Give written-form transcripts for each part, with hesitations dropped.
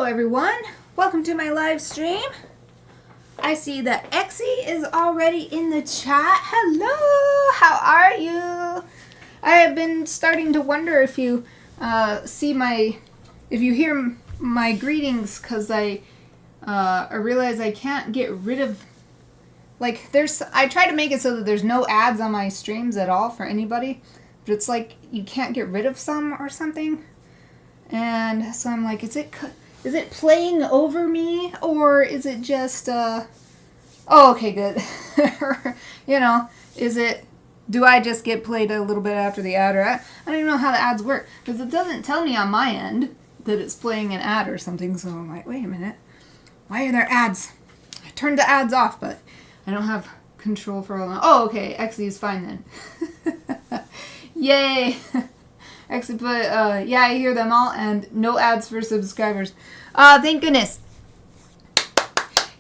everyone, welcome to my live stream. I see that Exie is already in the chat. Hello, how are you? I have been starting to wonder if you if you hear my greetings, because I realize I can't get rid of, like, I try to make it so that there's no ads on my streams at all for anybody, but it's like you can't get rid of some or something. And so I'm like, is it playing over me, or is it just, oh, okay, good. You know, do I just get played a little bit after the ad, or I don't even know how the ads work, because it doesn't tell me on my end that it's playing an ad or something, so I'm like, wait a minute, why are there ads? I turned the ads off, but I don't have control for all that. Oh, okay, Exie is fine then. Yay! Exit, but yeah, I hear them all, and no ads for subscribers. Thank goodness.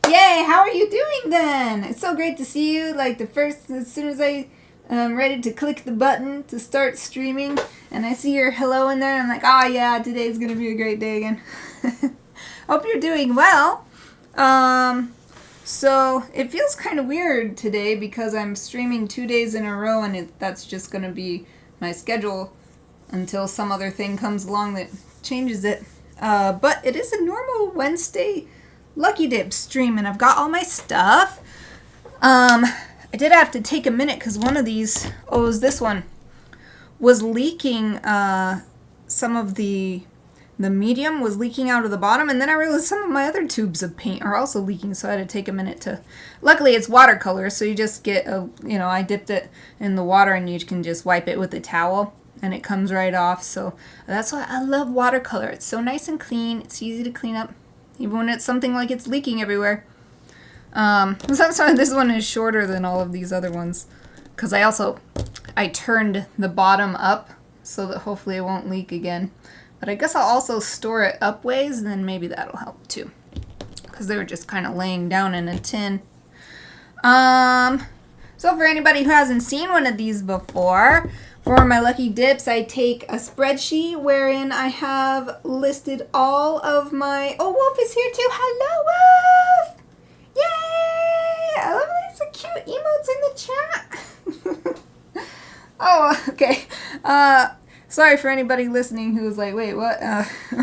Yay, how are you doing then? It's so great to see you. Like, as soon as I am ready to click the button to start streaming, and I see your hello in there, I'm like, oh yeah, today's gonna be a great day again. Hope you're doing well. So it feels kind of weird today because I'm streaming 2 days in a row, and that's just gonna be my schedule until some other thing comes along that changes it. But it is a normal Wednesday Lucky Dip stream, and I've got all my stuff. I did have to take a minute because one of these, it was this one, was leaking, some of the medium was leaking out of the bottom, and then I realized some of my other tubes of paint are also leaking, so I had to take a minute to, luckily it's watercolor, so you just get I dipped it in the water and you can just wipe it with a towel and it comes right off. So that's why I love watercolor. It's so nice and clean, it's easy to clean up, even when it's something like it's leaking everywhere. That's why this one is shorter than all of these other ones, because I turned the bottom up so that hopefully it won't leak again. But I guess I'll also store it up ways, and then maybe that'll help too, because they were just kind of laying down in a tin. So for anybody who hasn't seen one of these before, for my Lucky Dips, I take a spreadsheet wherein I have listed all of my... Oh, Wolf is here too. Hello, Wolf! Yay! I love these cute emotes in the chat. Oh, okay. Sorry for anybody listening who was like, wait, what?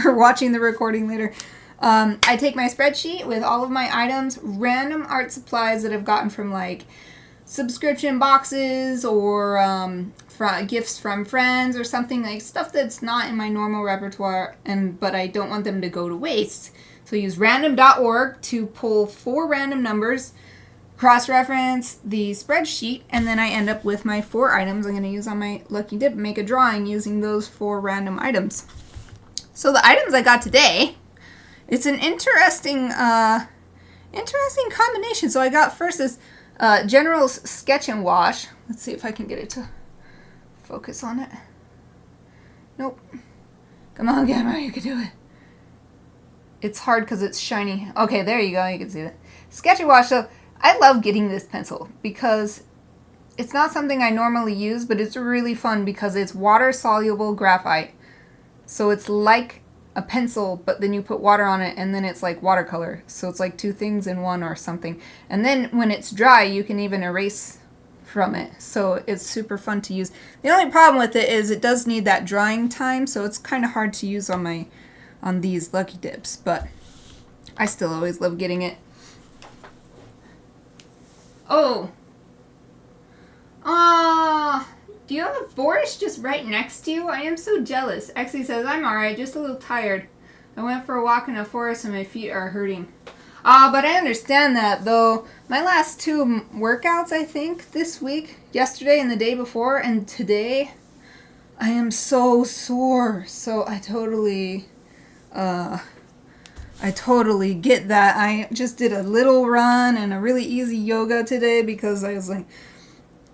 Or watching the recording later. I take my spreadsheet with all of my items, random art supplies that I've gotten from, like, subscription boxes or gifts from friends or something, like stuff that's not in my normal repertoire, but I don't want them to go to waste. So I use random.org to pull 4 random numbers, cross-reference the spreadsheet, and then I end up with my 4 items I'm going to use on my Lucky Dip, make a drawing using those 4 random items. So the items I got today, it's an interesting combination. So I got first this General's Sketch and Wash. Let's see if I can get it to focus on it. Nope. Come on, camera, you can do it. It's hard because it's shiny. Okay, there you go, you can see that. Sketch and Wash. So I love getting this pencil because it's not something I normally use, but it's really fun because it's water-soluble graphite. So it's like a pencil, but then you put water on it, and then it's like watercolor. So it's like 2 things in one or something. And then when it's dry, you can even erase from it. So it's super fun to use. The only problem with it is it does need that drying time, so it's kind of hard to use on these Lucky Dips, but I still always love getting it. Oh. Do you have a forest just right next to you? I am so jealous. Exie says, I'm alright, just a little tired. I went for a walk in a forest and my feet are hurting. But I understand that, though. My last 2 workouts, I think, this week, yesterday and the day before, and today, I am so sore. So I totally get that. I just did a little run and a really easy yoga today because I was like,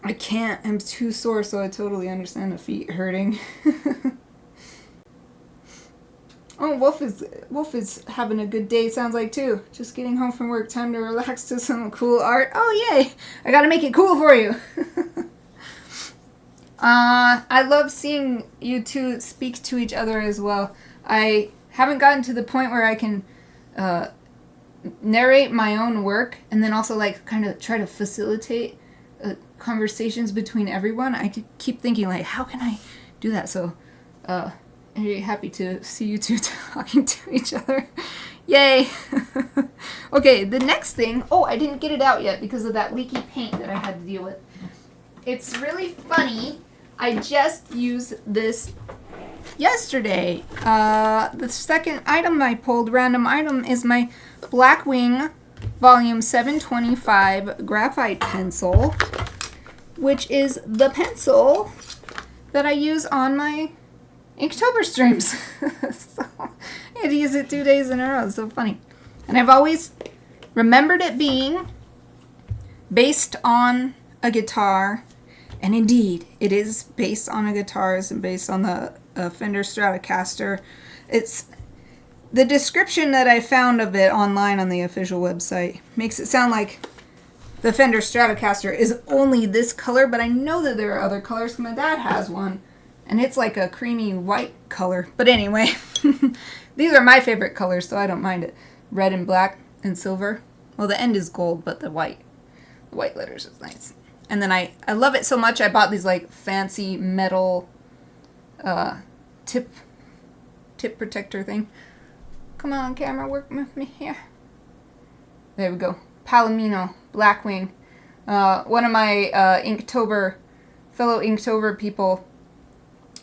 I can't, I'm too sore, so I totally understand the feet hurting. Oh, Wolf is having a good day, sounds like, too. Just getting home from work, time to relax to some cool art. Oh, yay! I gotta make it cool for you. I love seeing you two speak to each other as well. I haven't gotten to the point where I can narrate my own work and then also like kind of try to facilitate conversations between everyone. I keep thinking like, how can I do that? So I'm very happy to see you two talking to each other. Yay! Okay, the next thing, oh, I didn't get it out yet because of that leaky paint that I had to deal with. It's really funny. I just used this yesterday. The second item I pulled, random item, is my Blackwing Volume 725 Graphite pencil, which is the pencil that I use on my Inktober streams. So I had to use it 2 days in a row. It's so funny. And I've always remembered it being based on a guitar, and indeed, it is based on a guitar. It's based on the Fender Stratocaster. It's the description that I found of it online on the official website makes it sound like the Fender Stratocaster is only this color, but I know that there are other colors. My dad has one, and it's like a creamy white color. But anyway, these are my favorite colors, so I don't mind it. Red and black and silver. Well, the end is gold, but the white letters is nice. And then I love it so much, I bought these like fancy metal tip protector thing. Come on, camera, work with me here. There we go. Palomino, Blackwing. One of my fellow Inktober people,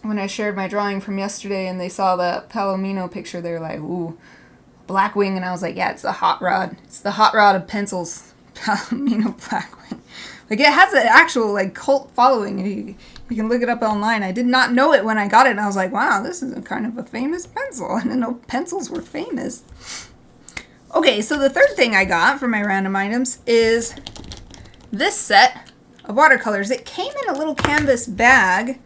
when I shared my drawing from yesterday and they saw the Palomino picture, they were like, ooh, Blackwing. And I was like, yeah, it's the hot rod. It's the hot rod of pencils. Palomino Blackwing. Like, it has an actual, like, cult following. You can look it up online. I did not know it when I got it, and I was like, wow, this is kind of a famous pencil. I didn't know pencils were famous. Okay, so the third thing I got for my random items is this set of watercolors. It came in a little canvas bag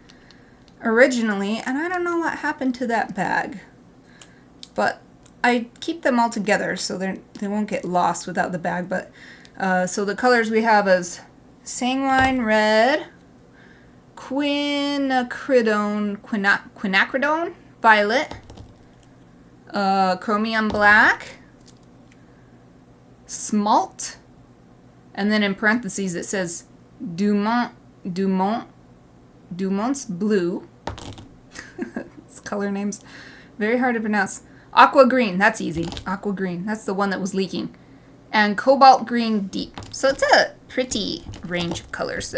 originally, and I don't know what happened to that bag. But I keep them all together so they won't get lost without the bag. But so the colors we have is Sanguine Red, Quinacridone Violet, Chromium Black, Smalt, and then in parentheses it says Dumont's Blue. It's color names. Very hard to pronounce. Aqua Green, that's easy. Aqua Green, that's the one that was leaking. And Cobalt Green Deep. So it's a pretty range of colors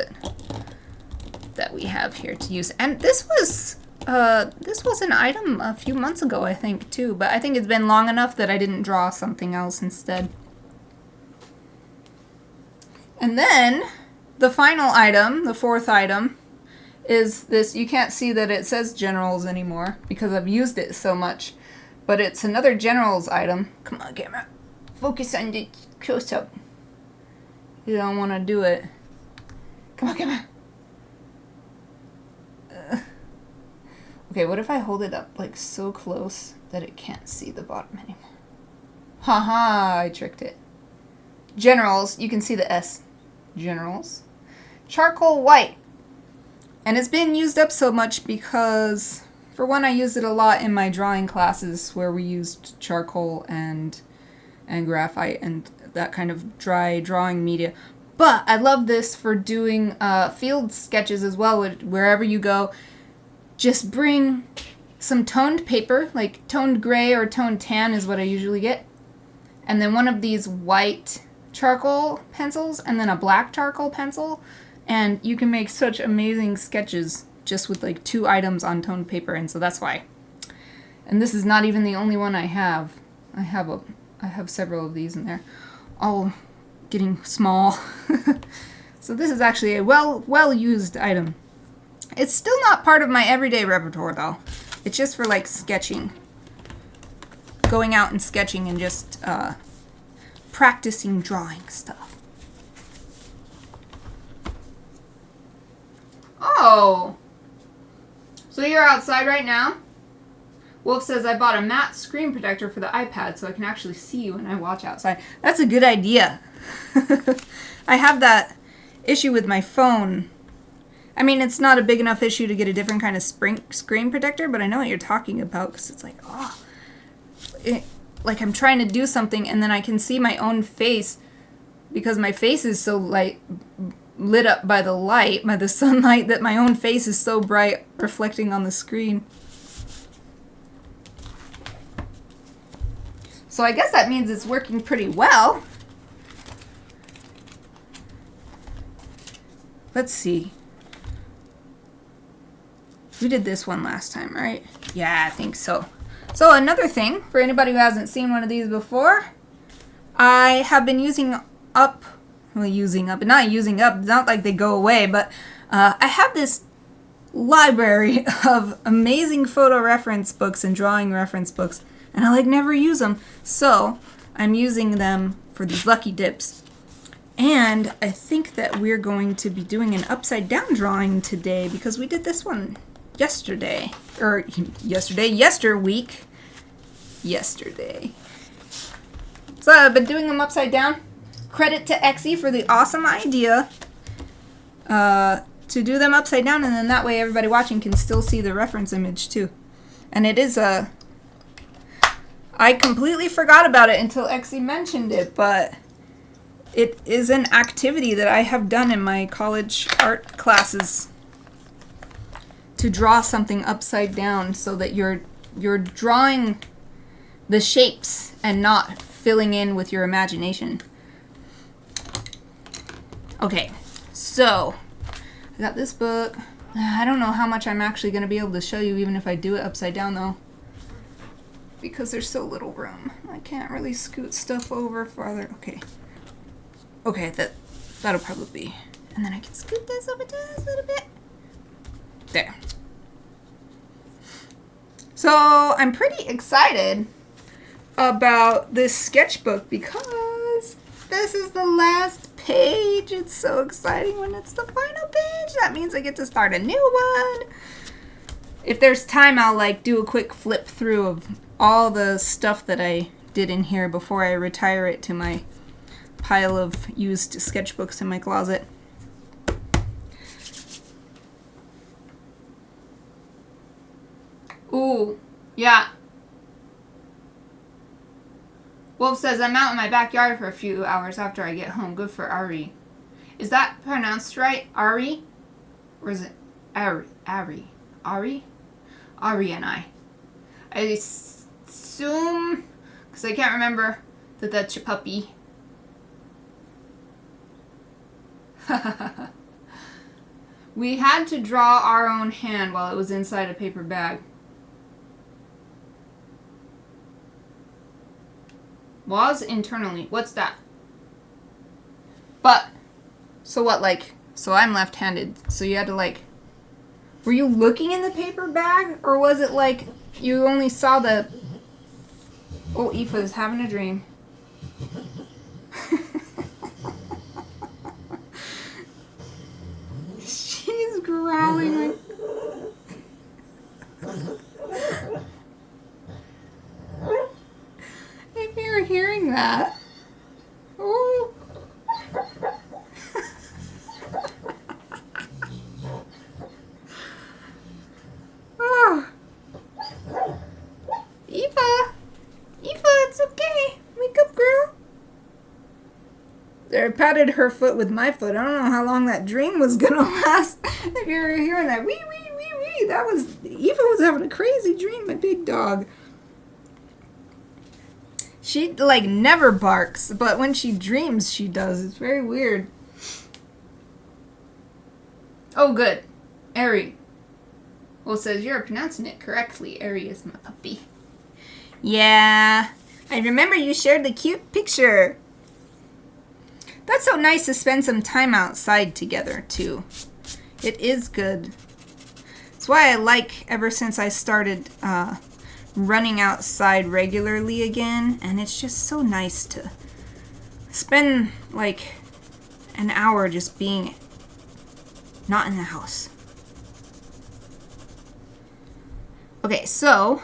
that we have here to use. And this was an item a few months ago, I think, too. But I think it's been long enough that I didn't draw something else instead. And then the final item, the fourth item, is this. You can't see that it says Generals anymore because I've used it so much. But it's another Generals item. Come on, camera. Focus on the close-up. You don't want to do it. Come on, come on. Okay, what if I hold it up like so close that it can't see the bottom anymore? Haha, I tricked it. Generals, you can see the S. Generals. Charcoal white. And it's been used up so much because, for one, I used it a lot in my drawing classes where we used charcoal and graphite and that kind of dry drawing media. But I love this for doing field sketches as well. Wherever you go, just bring some toned paper, like toned gray or toned tan is what I usually get. And then one of these white charcoal pencils and then a black charcoal pencil. And you can make such amazing sketches just with like 2 items on toned paper. And so that's why. And this is not even the only one I have. I have several of these in there, all getting small. So this is actually a well-used item. It's still not part of my everyday repertoire though. It's just for like sketching. Going out and sketching and just practicing drawing stuff. Oh! So you're outside right now? Wolf says, I bought a matte screen protector for the iPad so I can actually see you when I watch outside. That's a good idea. I have that issue with my phone. I mean, it's not a big enough issue to get a different kind of screen protector, but I know what you're talking about because it's like, oh. like I'm trying to do something and then I can see my own face because my face is so lit up by the light, by the sunlight, that my own face is so bright reflecting on the screen. So I guess that means it's working pretty well. Let's see. We did this one last time, right? Yeah, I think so. So another thing, for anybody who hasn't seen one of these before, I have been using up, not using up, it's not like they go away, but I have this library of amazing photo reference books and drawing reference books, and I never use them. So I'm using them for these lucky dips. And I think that we're going to be doing an upside down drawing today because we did this one yesterday. So I've been doing them upside down. Credit to Exie for the awesome idea to do them upside down, and then that way everybody watching can still see the reference image too. And it is I completely forgot about it until Exie mentioned it, but it is an activity that I have done in my college art classes to draw something upside down so that you're drawing the shapes and not filling in with your imagination. Okay, so I got this book. I don't know how much I'm actually going to be able to show you even if I do it upside down though, because there's so little room. I can't really scoot stuff over farther. Okay, that'll probably be. And then I can scoot this over just a little bit. There. So I'm pretty excited about this sketchbook because this is the last page. It's so exciting when it's the final page. That means I get to start a new one. If there's time, I'll do a quick flip through of all the stuff that I did in here before I retire it to my pile of used sketchbooks in my closet. Ooh, yeah. Wolf says, I'm out in my backyard for a few hours after I get home. Good for Ari. Is that pronounced right? Ari? Or is it Ari? Ari? Ari? Ari and I assume, because I can't remember, that that's your puppy. We had to draw our own hand while it was inside a paper bag. Was internally. What's that? But, so what, so I'm left-handed, so you had to, were you looking in the paper bag, or was it, you only saw the... Oh, Aoife's having a dream. She's growling. If you're hearing that. Oh. Oh. Aoife, it's okay. Wake up, girl. I patted her foot with my foot. I don't know how long that dream was gonna last. If you were hearing that, wee, wee, wee, wee. That was, Aoife was having a crazy dream, my big dog. She, never barks, but when she dreams, she does. It's very weird. Oh, good. Ari. Well, it says you're pronouncing it correctly. Ari is my puppy. Yeah. I remember you shared the cute picture. That's so nice to spend some time outside together, too. It is good. That's why I ever since I started running outside regularly again, and it's just so nice to spend an hour just being not in the house. Okay, so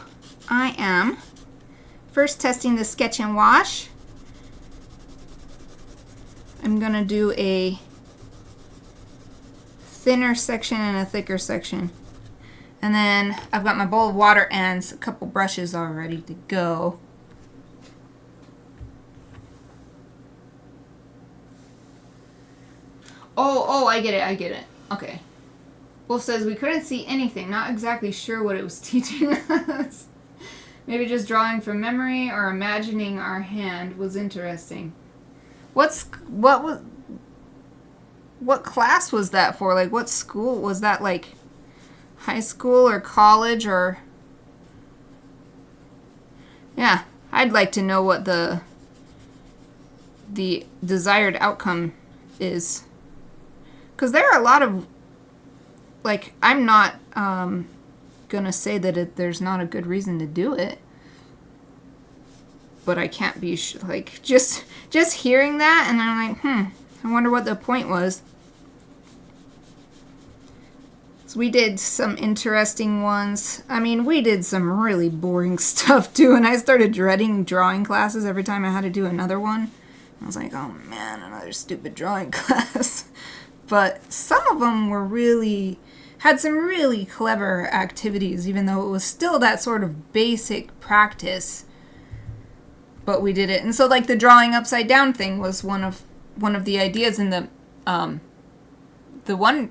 I am first testing the sketch and wash. I'm gonna do a thinner section and a thicker section. And then I've got my bowl of water and a couple brushes all ready to go. Oh, I get it. Okay. Wolf says we couldn't see anything. Not exactly sure what it was teaching us. Maybe just drawing from memory or imagining our hand was interesting. What class was that for? Like, what school was that? Like, high school or college or? Yeah, I'd like to know what the desired outcome is, because there are a lot of, like, I'm not gonna say that there's not a good reason to do it, but I can't be like, just hearing that and I'm like, I wonder what the point was. So we did some interesting ones. I mean, we did some really boring stuff too, and I started dreading drawing classes every time I had to do another one. I was like, oh man, another stupid drawing class. But some of them had some really clever activities, even though it was still that sort of basic practice. But we did it. And so, like, the drawing upside down thing was one of the ideas in the one.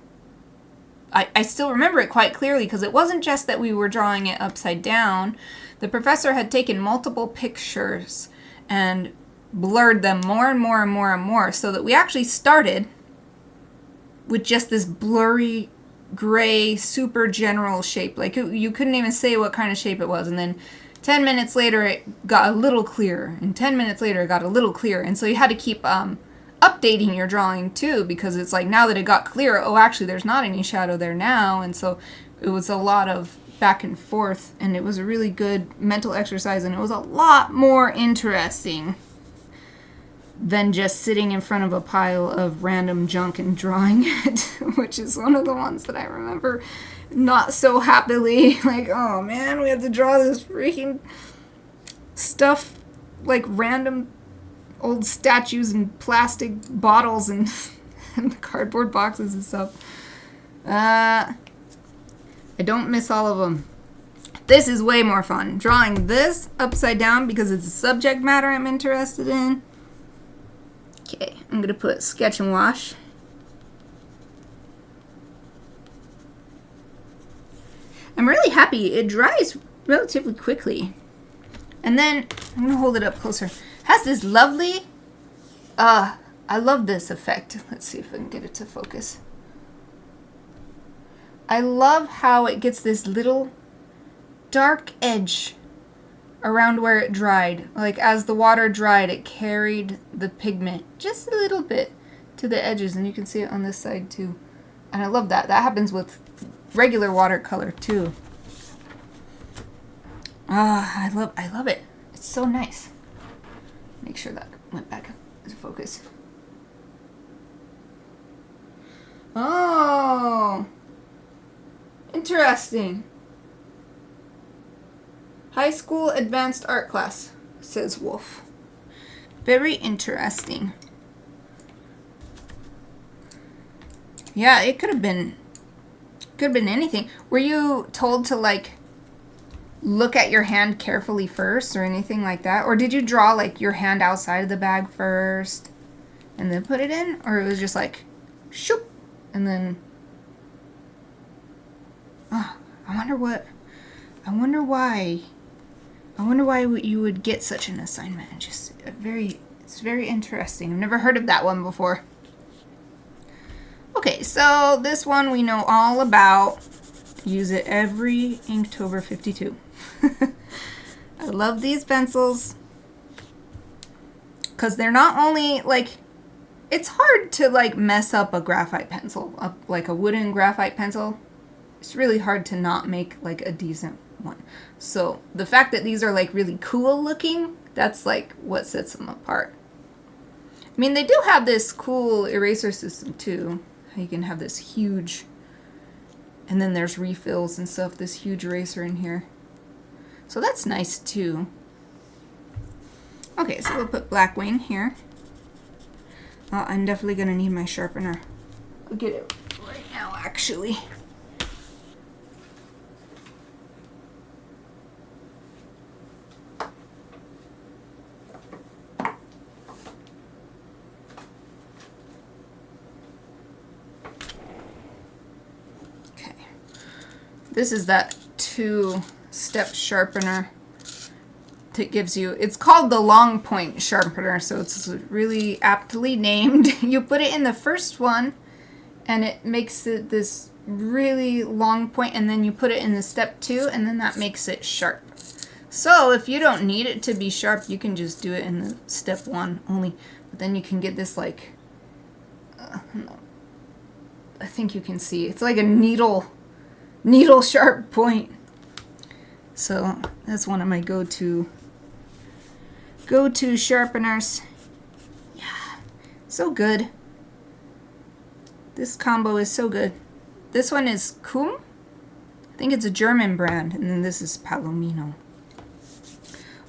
I still remember it quite clearly because it wasn't just that we were drawing it upside down. The professor had taken multiple pictures and blurred them more and more and more and more, so that we actually started with just this blurry, gray, super general shape. Like, you couldn't even say what kind of shape it was. And then 10 minutes later, it got a little clearer. And 10 minutes later, it got a little clearer. And so you had to keep updating your drawing too, because it's like, now that it got clearer, oh, actually, there's not any shadow there now. And so it was a lot of back and forth. And it was a really good mental exercise. And it was a lot more interesting than just sitting in front of a pile of random junk and drawing it, which is one of the ones that I remember not so happily. Like, oh man, we have to draw this freaking stuff, like random old statues and plastic bottles and, and cardboard boxes and stuff. I don't miss all of them. This is way more fun. Drawing this upside down because it's a subject matter I'm interested in. Okay, I'm going to put sketch and wash. I'm really happy. It dries relatively quickly. And then, I'm going to hold it up closer. It has this lovely, I love this effect. Let's see if I can get it to focus. I love how it gets this little dark edge around where it dried. Like, as the water dried, it carried the pigment just a little bit to the edges, and you can see it on this side too. And I love that. That happens with regular watercolor too. I love it. It's so nice. Make sure that went back into focus. Oh, interesting. High school advanced art class, says Wolf. Very interesting. Yeah, it could have been anything. Were you told to, like, look at your hand carefully first or anything like that? Or did you draw, like, your hand outside of the bag first and then put it in? Or it was just like, shoop, and then, oh, I wonder why you would get such an assignment. It's very interesting. I've never heard of that one before. Okay, so this one we know all about. Use it every Inktober 52. I love these pencils because they're not only, like, it's hard to, like, mess up a graphite pencil, like a wooden graphite pencil. It's really hard to not make, like, a decent one. So the fact that these are, like, really cool looking, that's, like, what sets them apart. I mean, they do have this cool eraser system too. You can have this huge, and then there's refills and stuff, this huge eraser in here. So that's nice too. Okay, so we'll put Blackwing here. I'm definitely gonna need my sharpener. I'll get it right now, actually. This is that 2-step sharpener that gives you, it's called the long point sharpener, so it's really aptly named. You put it in the first one and it makes it this really long point, and then you put it in the step 2 and then that makes it sharp. So if you don't need it to be sharp, you can just do it in the step 1 only, but then you can get this like, I think you can see, it's like a needle sharp point. So that's one of my go-to sharpeners. Yeah, so good. This combo is so good. This one is Kum. I think it's a German brand, and then this is Palomino.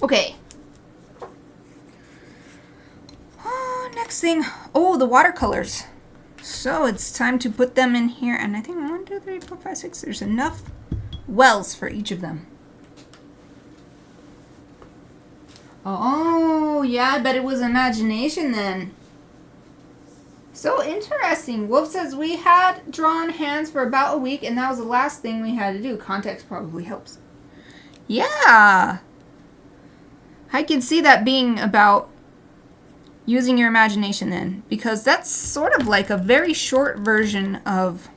Okay. Next thing, the watercolors. So it's time to put them in here, and I think 1, 2, 3, 4, 5, 6. There's enough wells for each of them. Oh, yeah, I bet it was imagination then. So interesting. Wolf says we had drawn hands for about a week, and that was the last thing we had to do. Context probably helps. Yeah. I can see that being about using your imagination then, because that's sort of like a very short version of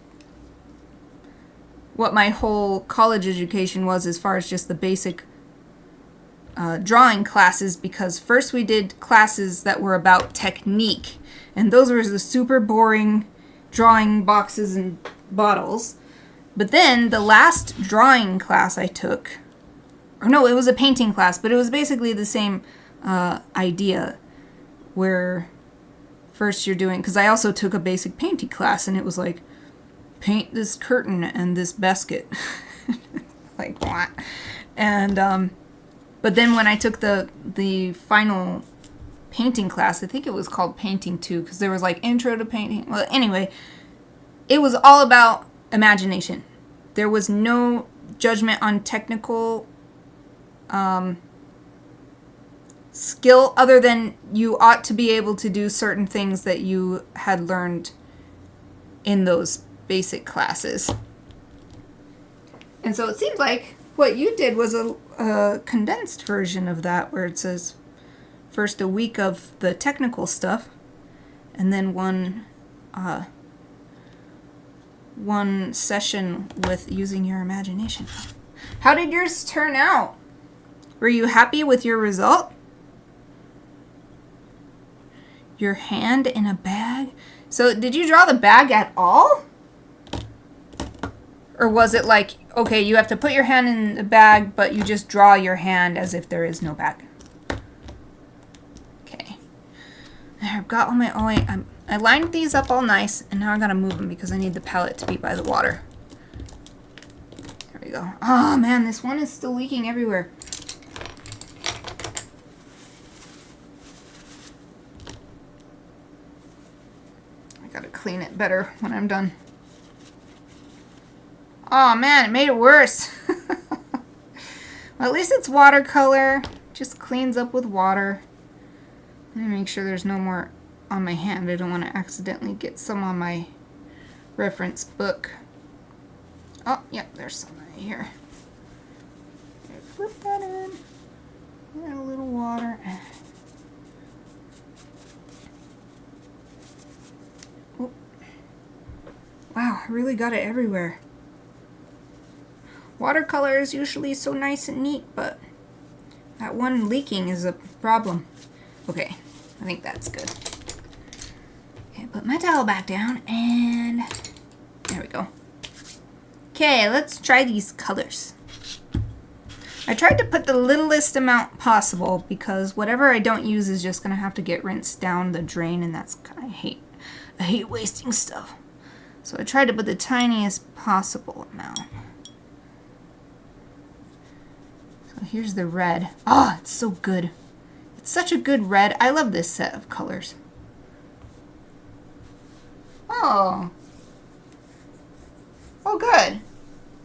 what my whole college education was as far as just the basic drawing classes, because first we did classes that were about technique, and those were the super boring drawing boxes and bottles. But then the last drawing class I took, or no, it was a painting class, but it was basically the same idea, where first you're doing, because I also took a basic painting class, and it was like, paint this curtain and this basket. Like, what? And but then when I took the final painting class, I think it was called Painting 2, because there was like intro to painting. Well, anyway, it was all about imagination. There was no judgment on technical skill, other than you ought to be able to do certain things that you had learned in those basic classes. And so it seems like what you did was a condensed version of that, where it says first a week of the technical stuff, and then one session with using your imagination. How did yours turn out? Were you happy with your result? Your hand in a bag? So did you draw the bag at all? Or was it like, okay, you have to put your hand in the bag, but you just draw your hand as if there is no bag? Okay. I've got all my, I lined these up all nice, and now I gotta move them because I need the palette to be by the water. There we go. Oh man, this one is still leaking everywhere. I gotta clean it better when I'm done. Oh man, it made it worse. Well, at least it's watercolor. Just cleans up with water. Let me make sure there's no more on my hand. I don't want to accidentally get some on my reference book. Oh, yep, there's some right here. Flip that in. Add a little water. Oh. Wow, I really got it everywhere. Watercolor is usually so nice and neat, but that one leaking is a problem. Okay, I think that's good. Okay, put my towel back down, and there we go. Okay, let's try these colors. I tried to put the littlest amount possible, because whatever I don't use is just gonna have to get rinsed down the drain, and that's kind of I hate wasting stuff. So I tried to put the tiniest possible amount. Here's the red. Oh, it's so good. It's such a good red. I love this set of colors. Oh. Oh, good.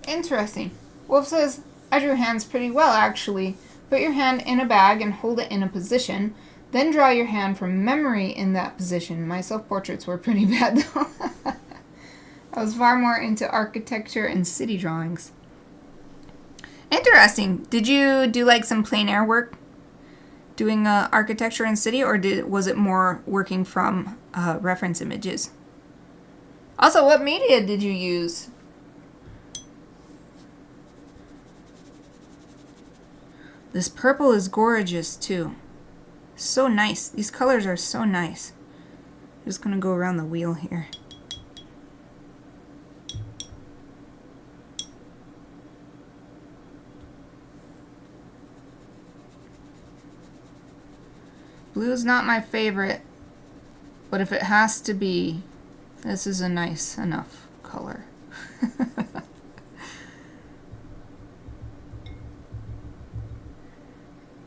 Interesting. Wolf says, I drew hands pretty well, actually. Put your hand in a bag and hold it in a position. Then draw your hand from memory in that position. My self-portraits were pretty bad, though. I was far more into architecture and city drawings. Interesting. Did you do like some plein air work doing architecture in city, or was it more working from reference images? Also, what media did you use? This purple is gorgeous too. So nice. These colors are so nice. I'm just gonna go around the wheel here. Blue is not my favorite, but if it has to be, this is a nice enough color.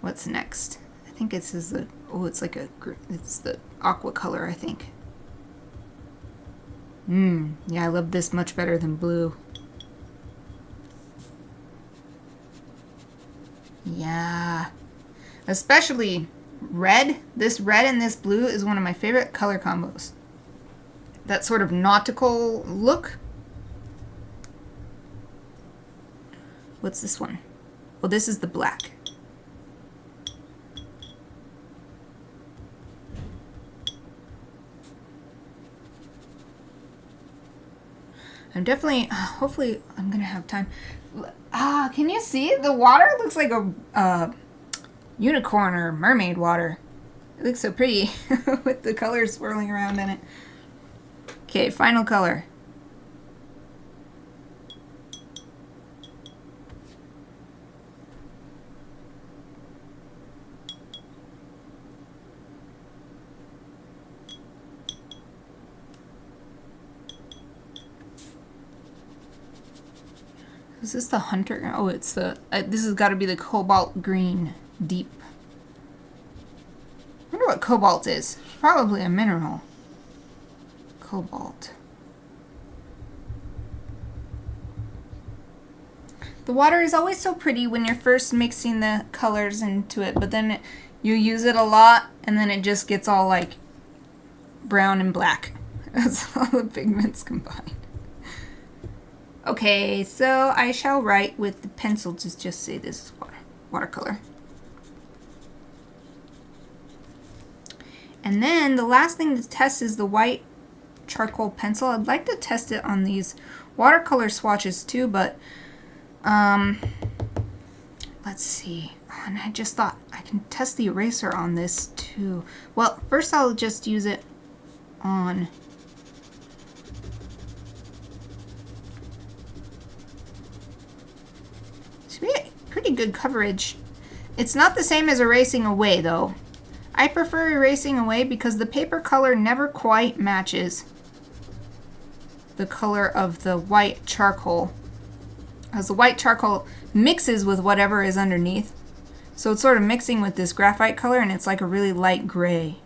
What's next? I think this is the, oh, it's like it's the aqua color, I think. Yeah, I love this much better than blue. Yeah. Especially red. This red and this blue is one of my favorite color combos. That sort of nautical look. What's this one? Well, this is the black. I'm definitely, hopefully I'm gonna have time. Can you see? The water looks like a unicorn or mermaid water. It looks so pretty with the colors swirling around in it. Okay, final color. Is this the hunter? Oh, it's the, this has got to be the cobalt green deep. I wonder what cobalt is. Probably a mineral. Cobalt. The water is always so pretty when you're first mixing the colors into it, but then you use it a lot and then it just gets all like brown and black. That's all the pigments combined. Okay, so I shall write with the pencil to just say this is watercolor. And then the last thing to test is the white charcoal pencil. I'd like to test it on these watercolor swatches too, but let's see. Oh, and I just thought I can test the eraser on this too. Well, first I'll just use it on pretty good coverage. It's not the same as erasing away though. I prefer erasing away because the paper color never quite matches the color of the white charcoal, as the white charcoal mixes with whatever is underneath. So it's sort of mixing with this graphite color and it's like a really light gray.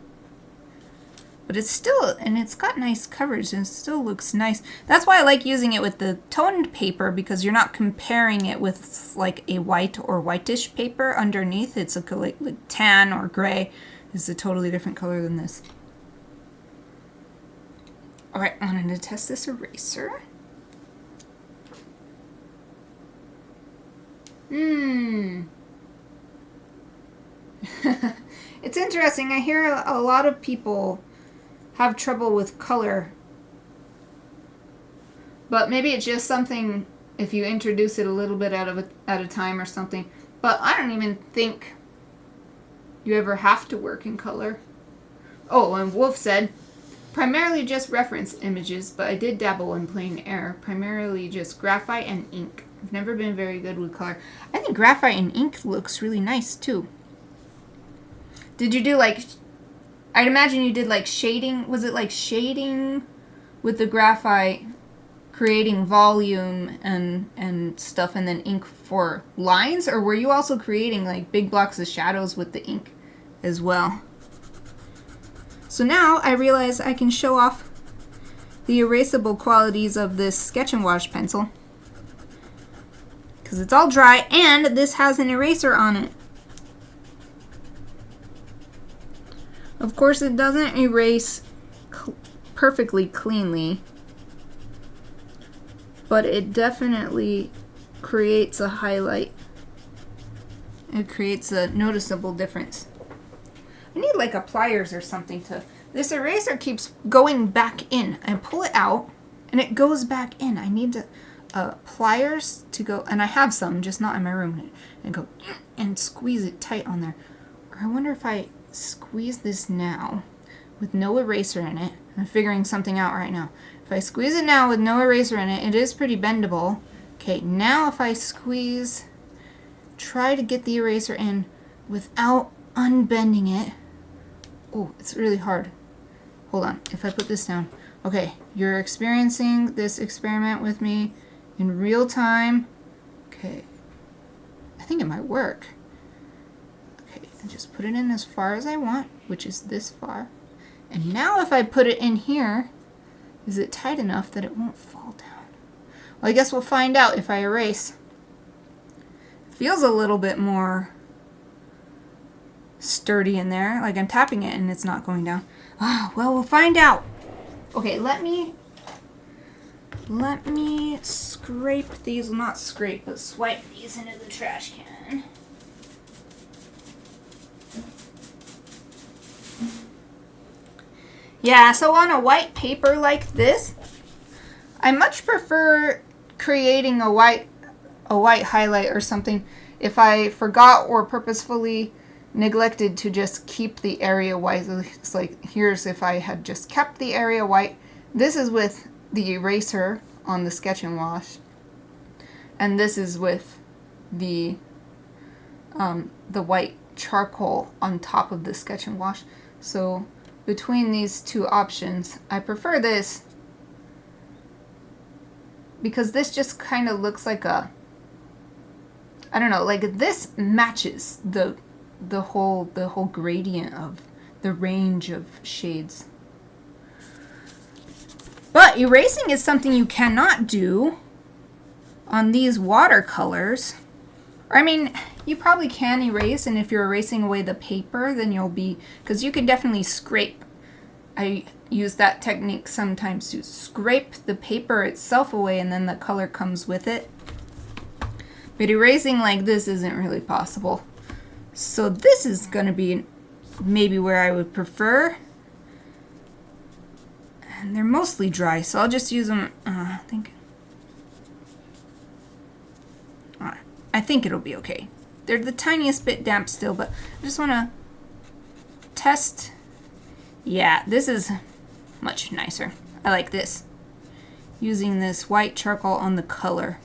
But it's still, and it's got nice coverage and it still looks nice. That's why I like using it with the toned paper, because you're not comparing it with like a white or whitish paper underneath. It's a like tan or gray is a totally different color than this. All right, I'm going to test this eraser. It's interesting. I hear a lot of people have trouble with color, but maybe it's just something if you introduce it a little bit at a time or something. But I don't even think you ever have to work in color. Oh, and Wolf said primarily just reference images, but I did dabble in plein air, primarily just graphite and ink. I've never been very good with color. I think graphite and ink looks really nice too. Did you do like, I'd imagine you did like shading. Was it like shading with the graphite, creating volume and stuff, and then ink for lines? Or were you also creating like big blocks of shadows with the ink as well? So now I realize I can show off the erasable qualities of this Sketch and Wash pencil, because it's all dry and this has an eraser on it. Of course, it doesn't erase perfectly cleanly, but it definitely creates a highlight. It creates a noticeable difference. I need like a pliers or something to... This eraser keeps going back in. I pull it out and it goes back in. I need to, pliers to go, and I have some, just not in my room, and go and squeeze it tight on there. Or I wonder if I squeeze this now with no eraser in it. I'm figuring something out right now. If I squeeze it now with no eraser in it, it is pretty bendable. Okay, now if I squeeze, try to get the eraser in without unbending it. Oh, it's really hard. Hold on, if I put this down. Okay, you're experiencing this experiment with me in real time. Okay, I think it might work. Okay, and just put it in as far as I want, which is this far. And now if I put it in here, is it tight enough that it won't fall down? Well, I guess we'll find out if I erase. It feels a little bit more sturdy in there, like I'm tapping it and it's not going down. Ah, well, we'll find out. Okay, let me scrape these, well, not scrape, but swipe these into the trash can. Yeah, so on a white paper like this, I much prefer creating a white highlight or something if I forgot or purposefully neglected to just keep the area white. It's like, here's if I had just kept the area white. This is with the eraser on the Sketch and Wash, and this is with the white charcoal on top of the Sketch and Wash. So between these two options, I prefer this because this just kind of looks like a, I don't know, like this matches the whole gradient of the range of shades. But erasing is something you cannot do on these watercolors. Or, I mean, you probably can erase, and if you're erasing away the paper, then you'll be, because you can definitely scrape. I use that technique sometimes to scrape the paper itself away, and then the color comes with it. But erasing like this isn't really possible. So this is going to be maybe where I would prefer. And they're mostly dry, so I'll just use them, I think it'll be okay. They're the tiniest bit damp still, but I just want to test. Yeah, this is much nicer. I like this. Using this white charcoal on the color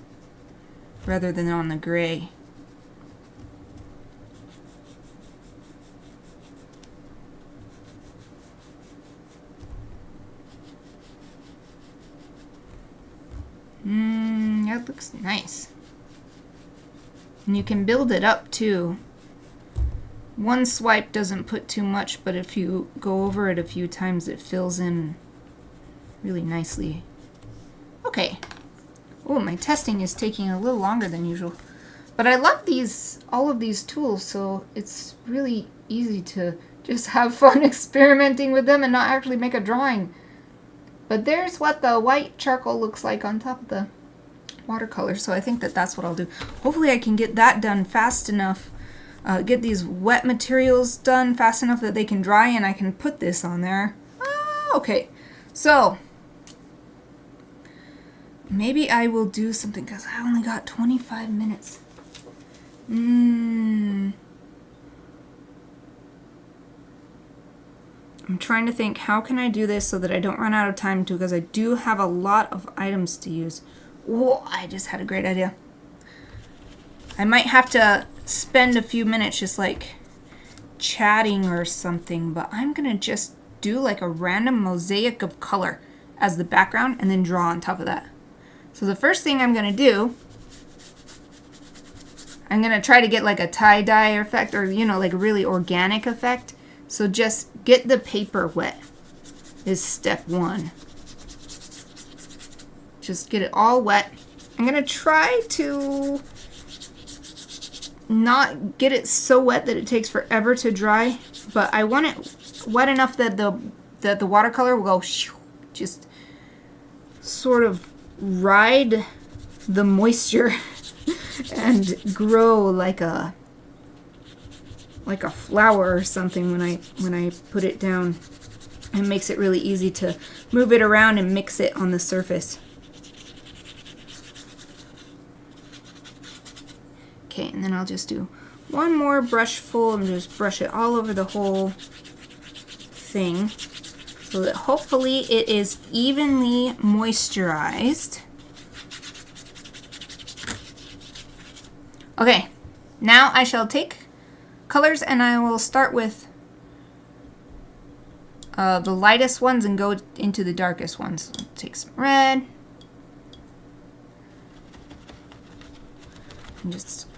rather than on the gray. That looks nice. And you can build it up too. One swipe doesn't put too much, but if you go over it a few times, it fills in really nicely. Okay. Oh, my testing is taking a little longer than usual. But I love all of these tools, so it's really easy to just have fun experimenting with them and not actually make a drawing. But there's what the white charcoal looks like on top of the watercolor, so I think that that's what I'll do. Hopefully I can get that done fast enough, get these wet materials done fast enough that they can dry and I can put this on there. Okay, so maybe I will do something because I only got 25 minutes. I'm trying to think, how can I do this so that I don't run out of time too, because I do have a lot of items to use. Whoa, I just had a great idea. I might have to spend a few minutes just like chatting or something, but I'm gonna just do like a random mosaic of color as the background and then draw on top of that. So the first thing I'm gonna do, I'm gonna try to get like a tie-dye effect, or you know, like a really organic effect. So just get the paper wet is step one. Just get it all wet. I'm gonna try to not get it so wet that it takes forever to dry, but I want it wet enough that the watercolor will go just sort of ride the moisture and grow like a flower or something when I put it down. It makes it really easy to move it around and mix it on the surface. Okay, and then I'll just do one more brush full and just brush it all over the whole thing so that hopefully it is evenly moisturized. Okay, now I shall take colors and I will start with the lightest ones and go into the darkest ones. So take some red and just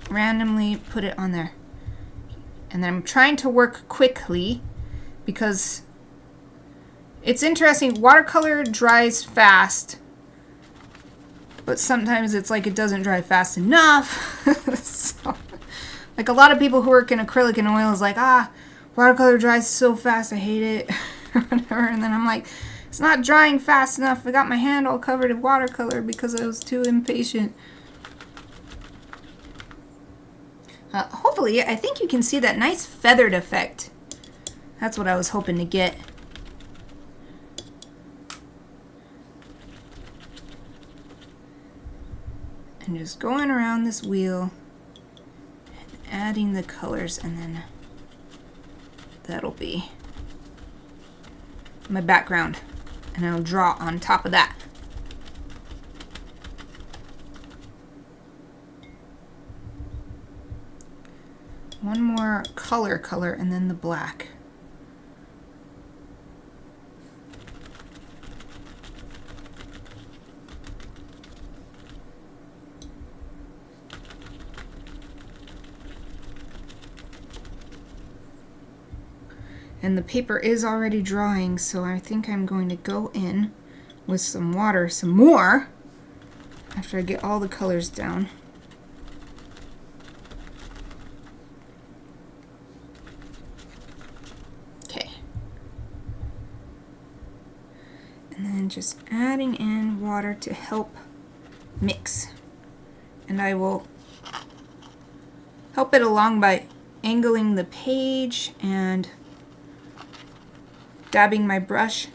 randomly put it on there. And then I'm trying to work quickly because it's interesting. Watercolor dries fast, but sometimes it's like it doesn't dry fast enough. So, like a lot of people who work in acrylic and oil is like, watercolor dries so fast, I hate it, or whatever. And then I'm like, it's not drying fast enough. I got my hand all covered in watercolor because I was too impatient. Hopefully, I think you can see that nice feathered effect. That's what I was hoping to get. And just going around this wheel and adding the colors, and then that'll be my background. And I'll draw on top of that. One more color and then the black. And the paper is already drying, so I think I'm going to go in with some water some more after I get all the colors down. And then just adding in water to help mix. And I will help it along by angling the page and dabbing my brush.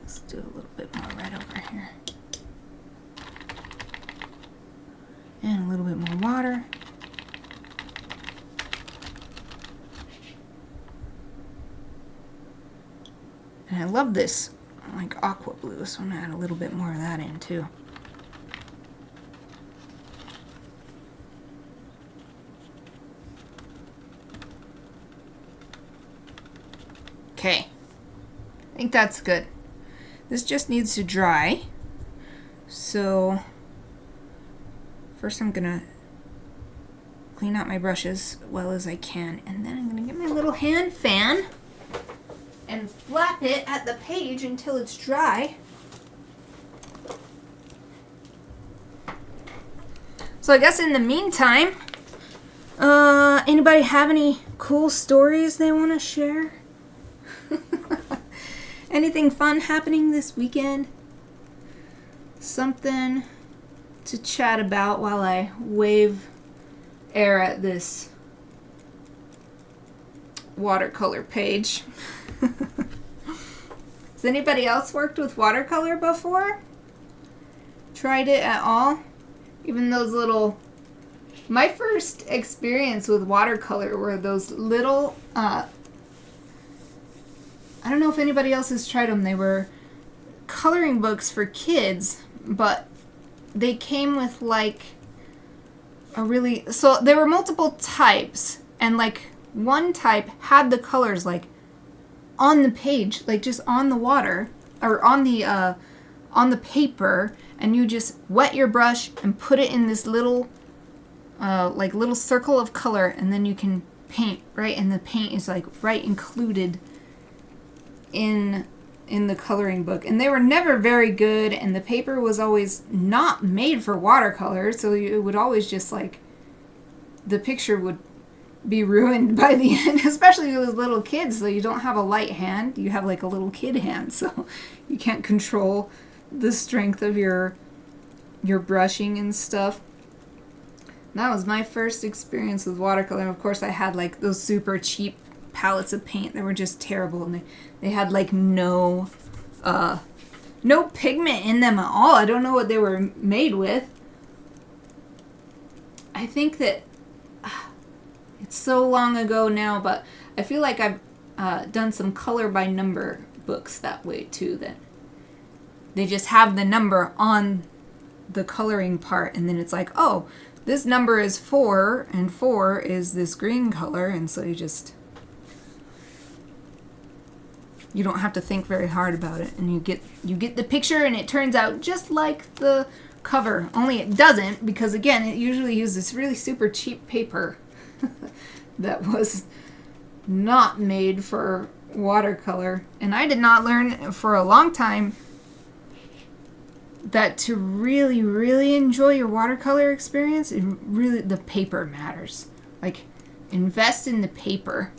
Let's do a little bit more red over here. And a little bit more water. And I love this, like aqua blue, so I'm gonna add a little bit more of that in too. Okay, I think that's good. This just needs to dry. So first I'm gonna clean out my brushes as well as I can, and then I'm gonna get my little hand fan and flap it at the page until it's dry. So I guess in the meantime, anybody have any cool stories they want to share? Anything fun happening this weekend? Something to chat about while I wave air at this watercolor page. Has anybody else worked with watercolor before? Tried it at all? Even those little... My first experience with watercolor were those little... I don't know if anybody else has tried them. They were coloring books for kids, but they came with like a really... So there were multiple types, and like one type had the colors like on the page, like just on the water or on the paper, and you just wet your brush and put it in this little like little circle of color, and then you can paint, right? And the paint is like right included in in the coloring book, and they were never very good, and the paper was always not made for watercolor, so it would always just like, the picture would be ruined by the end, especially with little kids. So you don't have a light hand, you have like a little kid hand, so you can't control the strength of your brushing and stuff. That was my first experience with watercolor. Of course, I had like those super cheap palettes of paint that were just terrible, and they had like no pigment in them at all. I don't know what they were made with. I think that it's so long ago now, but I feel like I've done some color by number books that way too, that they just have the number on the coloring part, and then it's like, oh, this number is 4, and 4 is this green color, and so you don't have to think very hard about it, and you get the picture, and it turns out just like the cover, only it doesn't, because again, it usually uses really super cheap paper that was not made for watercolor. And I did not learn for a long time that to really, really enjoy your watercolor experience, the paper matters. Like, invest in the paper,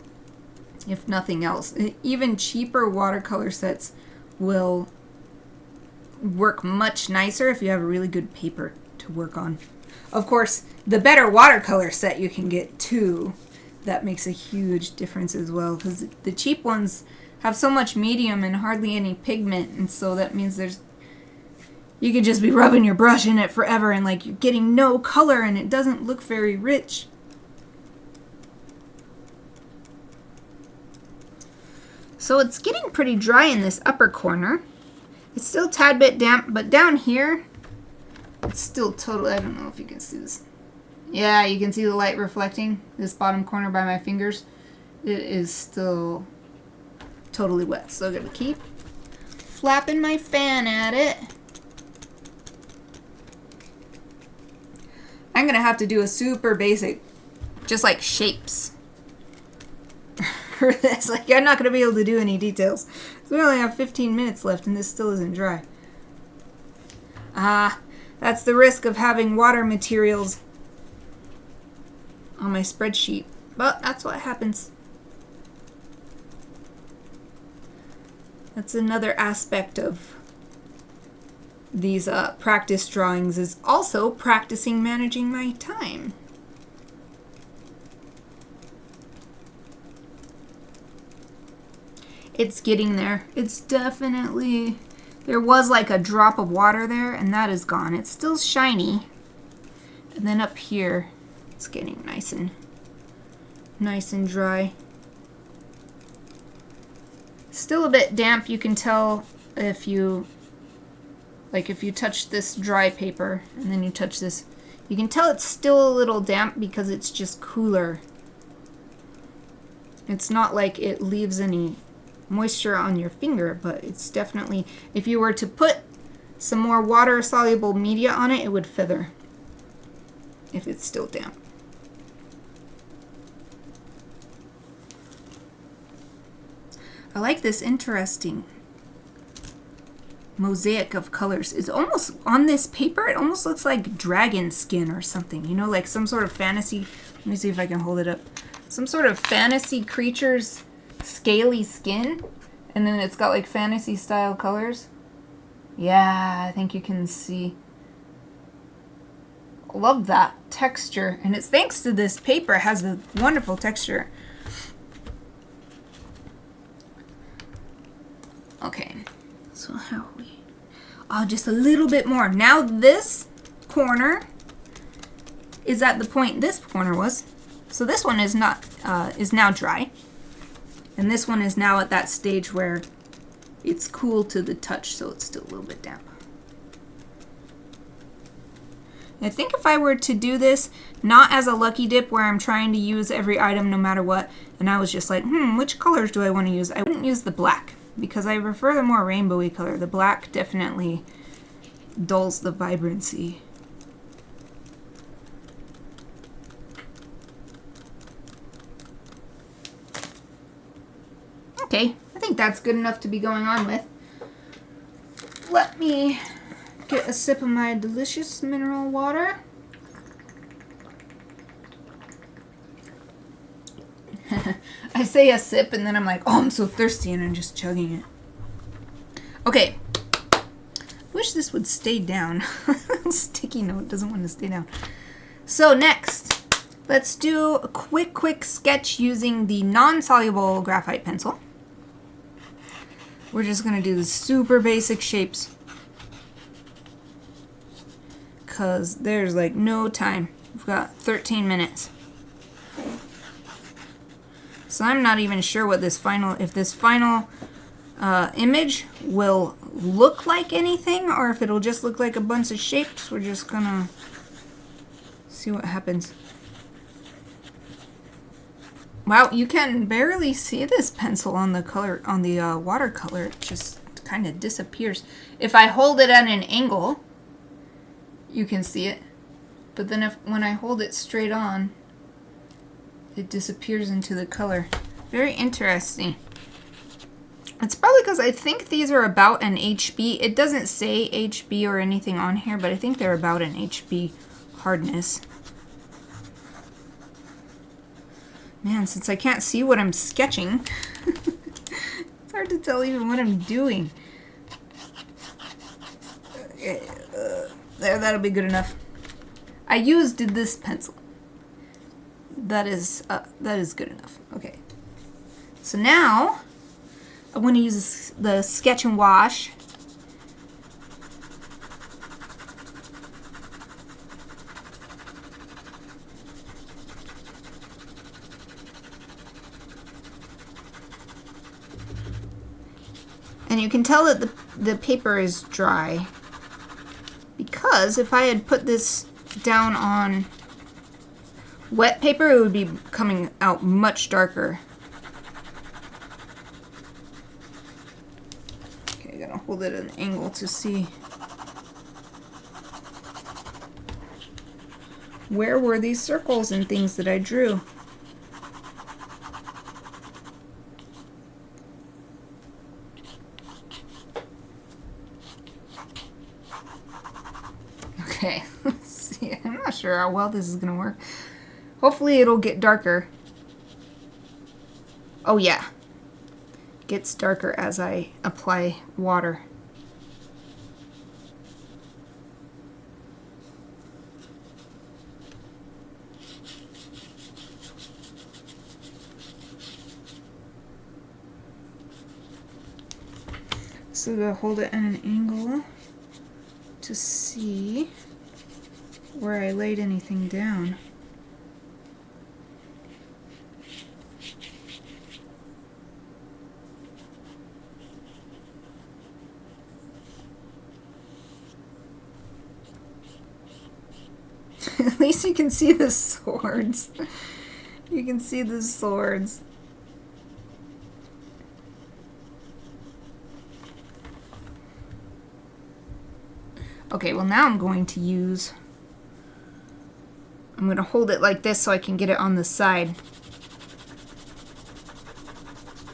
if nothing else. Even cheaper watercolor sets will work much nicer if you have a really good paper to work on. Of course, the better watercolor set you can get too, that makes a huge difference as well, because the cheap ones have so much medium and hardly any pigment, and so that means you could just be rubbing your brush in it forever, and like you're getting no color, and it doesn't look very rich. So it's getting pretty dry in this upper corner. It's still a tad bit damp, but down here, it's still totally, I don't know if you can see this. Yeah, you can see the light reflecting this bottom corner by my fingers. It is still totally wet, so I'm gonna keep flapping my fan at it. I'm gonna have to do a super basic, just like shapes for this. Like, I'm not gonna be able to do any details. So we only have 15 minutes left, and this still isn't dry. That's the risk of having water materials on my spreadsheet, but that's what happens. That's another aspect of these practice drawings, is also practicing managing my time. It's getting there. It's definitely, there was like a drop of water there, and that is gone. It's still shiny. And then up here, it's getting nice and dry. Still a bit damp. You can tell if you touch this dry paper and then you touch this, you can tell it's still a little damp because it's just cooler. It's not like it leaves any moisture on your finger, but it's definitely, if you were to put some more water-soluble media on it, it would feather if it's still damp. I like this interesting mosaic of colors. It's almost, on this paper, it almost looks like dragon skin or something, you know, like some sort of fantasy, let me see if I can hold it up, some sort of fantasy creature's scaly skin, and then it's got like fantasy style colors. Yeah, I think you can see. Love that texture, and it's thanks to this paper. It has a wonderful texture. Okay, so how are we? Oh, just a little bit more. Now this corner is at the point this corner was. So this one is not is now dry, and this one is now at that stage where it's cool to the touch, so it's still a little bit damp. I think if I were to do this not as a lucky dip where I'm trying to use every item no matter what, and I was just like, which colors do I want to use? I wouldn't use the black because I prefer the more rainbowy color. The black definitely dulls the vibrancy. Okay, I think that's good enough to be going on with. let me get a sip of my delicious mineral water. I say a sip and then I'm like, oh, I'm so thirsty, and I'm just chugging it. Okay. Wish this would stay down. Sticky note doesn't want to stay down. So next, let's do a quick sketch using the non-soluble graphite pencil. We're just going to do the super basic shapes, because there's like no time. We've got 13 minutes. So I'm not even sure what this final, if this final image will look like anything, or if it'll just look like a bunch of shapes. We're just gonna see what happens. Wow, you can barely see this pencil on the color, on the watercolor. It just kind of disappears. If I hold it at an angle, you can see it. But then when I hold it straight on, it disappears into the color. Very interesting. It's probably because I think these are about an HB. It doesn't say HB or anything on here, but I think they're about an HB hardness. Man, since I can't see what I'm sketching, it's hard to tell even what I'm doing. There, that'll be good enough. I used this pencil. That is good enough. Okay. So now I want to use the Sketch and Wash. And you can tell that the paper is dry, because if I had put this down on wet paper, it would be coming out much darker. Okay, I gotta hold it at an angle to see. Where were these circles and things that I drew? Okay, let's see. I'm not sure how well this is gonna work. Hopefully it'll get darker. Oh yeah. Gets darker as I apply water. So to hold it at an angle to see where I laid anything down. At least you can see the swords. You can see the swords. Okay, well now I'm going to hold it like this so I can get it on the side.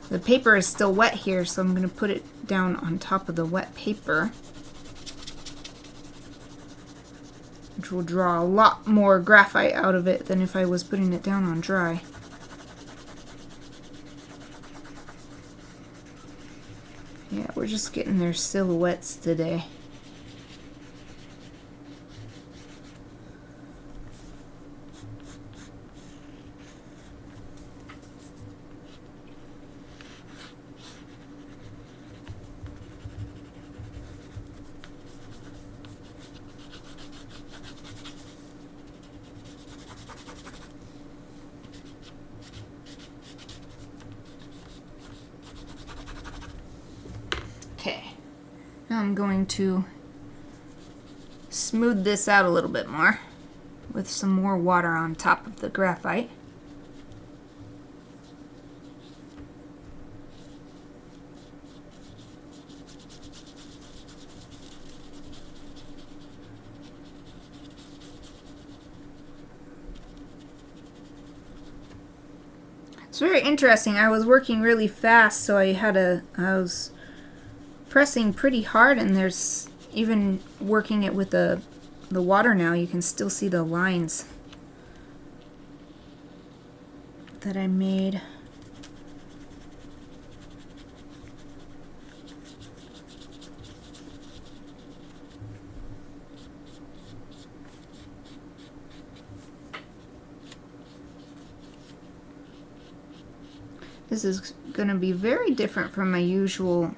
The paper is still wet here, so I'm going to put it down on top of the wet paper, which will draw a lot more graphite out of it than if I was putting it down on dry. Yeah, we're just getting their silhouettes today. Okay, now I'm going to smooth this out a little bit more with some more water on top of the graphite. It's very interesting. I was working really fast, so I was pressing pretty hard, and there's even working it with the water now, you can still see the lines that I made. This is going to be very different from my usual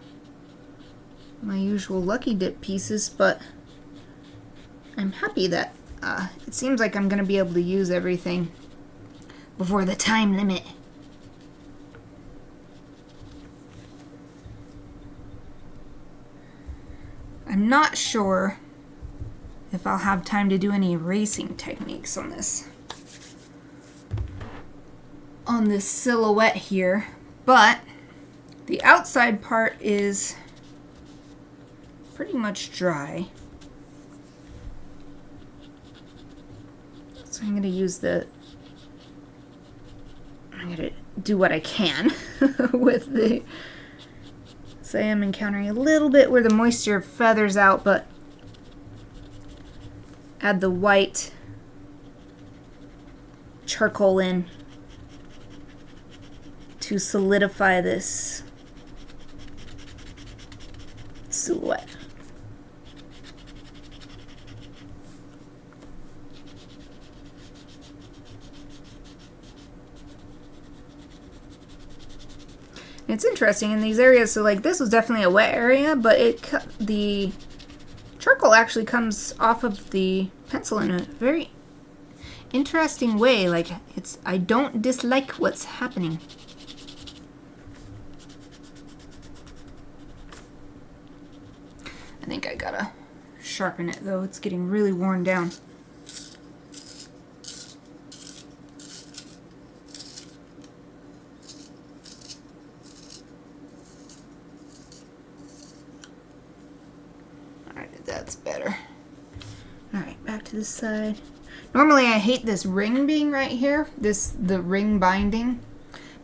Lucky Dip pieces, but I'm happy that it seems like I'm going to be able to use everything before the time limit. I'm not sure if I'll have time to do any erasing techniques on this silhouette here, but the outside part is pretty much dry. So I'm going to do what I can with the, so I am encountering a little bit where the moisture feathers out, but add the white charcoal in to solidify this silhouette. It's interesting in these areas, so like this was definitely a wet area, but the charcoal actually comes off of the pencil in a very interesting way. Like I don't dislike what's happening. I think I gotta sharpen it though, it's getting really worn down. Alright, that's better. Alright, back to this side. Normally I hate this ring being right here, the ring binding.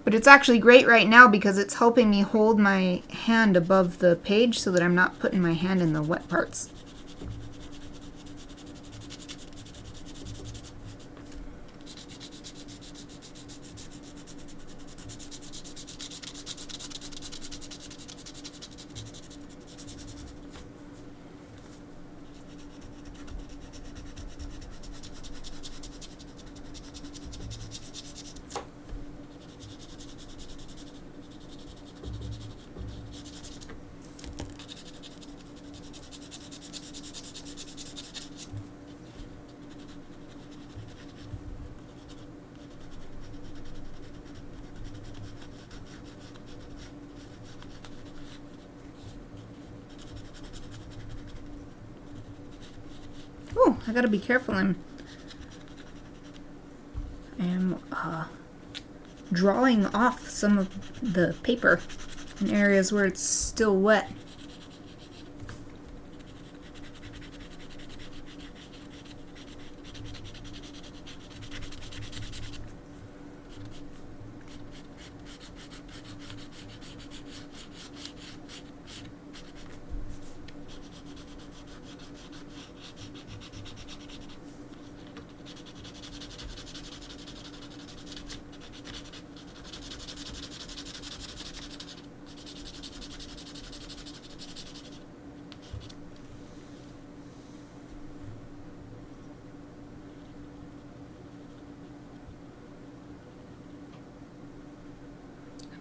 But it's actually great right now because it's helping me hold my hand above the page so that I'm not putting my hand in the wet parts. Oh, I gotta be careful. I am drawing off some of the paper in areas where it's still wet.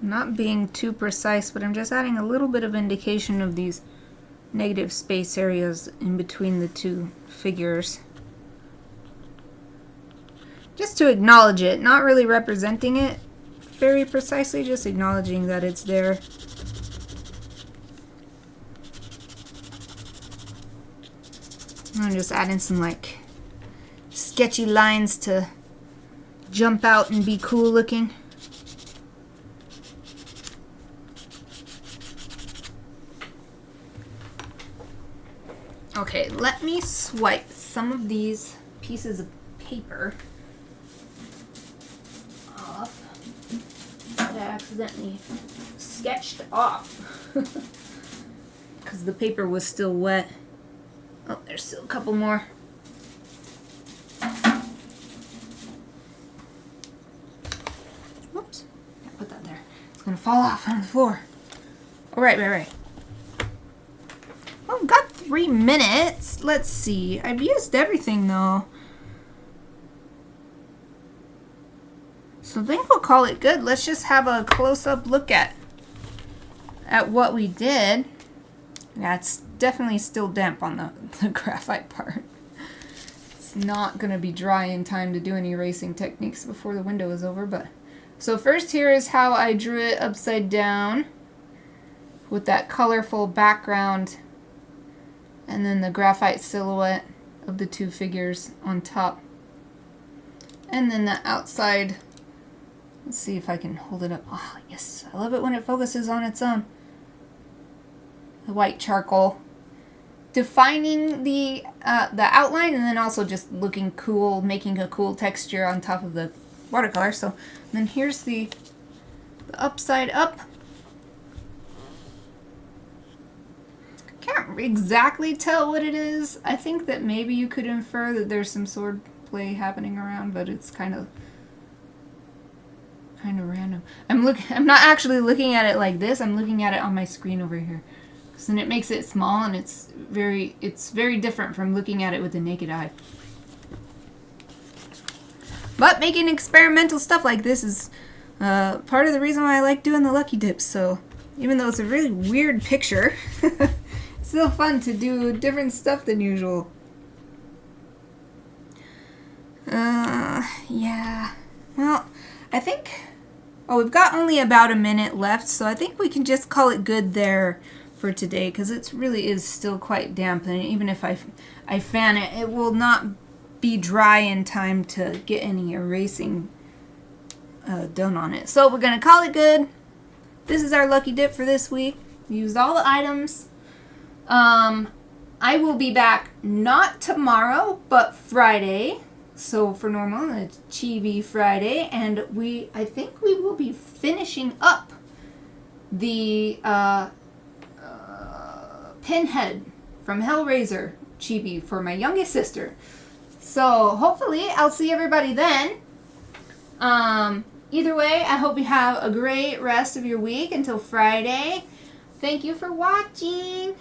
I'm not being too precise, but I'm just adding a little bit of indication of these negative space areas in between the two figures. Just to acknowledge it, not really representing it very precisely, just acknowledging that it's there. I'm just adding some like sketchy lines to jump out and be cool looking. Okay, let me swipe some of these pieces of paper off that I accidentally sketched off. because the paper was still wet. Oh, there's still a couple more. Whoops. Can't put that there. It's going to fall off on the floor. All right, right. Well, we've got 3 minutes. Let's see. I've used everything, though. So I think we'll call it good. Let's just have a close-up look at what we did. Yeah, it's definitely still damp on the graphite part. It's not going to be dry in time to do any erasing techniques before the window is over. But so first here is how I drew it upside down with that colorful background and then the graphite silhouette of the 2 figures on top. And then the outside. Let's see if I can hold it up. Oh, yes. I love it when it focuses on its own. The white charcoal. Defining the outline and then also just looking cool, making a cool texture on top of the watercolor. So then here's the upside up. Can't exactly tell what it is. I think that maybe you could infer that there's some sword play happening around, but it's kind of random. I'm not actually looking at it like this. I'm looking at it on my screen over here. So then it makes it small, and it's very different from looking at it with the naked eye. But making experimental stuff like this is part of the reason why I like doing the Lucky Dips. So even though it's a really weird picture, it's still fun to do different stuff than usual. Yeah. Well, I think... Oh, we've got only about a minute left, so I think we can just call it good there for today, because it really is still quite damp, and even if I fan it, it will not be dry in time to get any erasing done on it. So we're going to call it good. This is our Lucky Dip for this week. We used all the items. I will be back not tomorrow, but Friday. So for normal, it's Chibi Friday, and I think we will be finishing up the Pinhead from Hellraiser Chibi for my youngest sister. So hopefully I'll see everybody then. Either way, I hope you have a great rest of your week until Friday. Thank you for watching.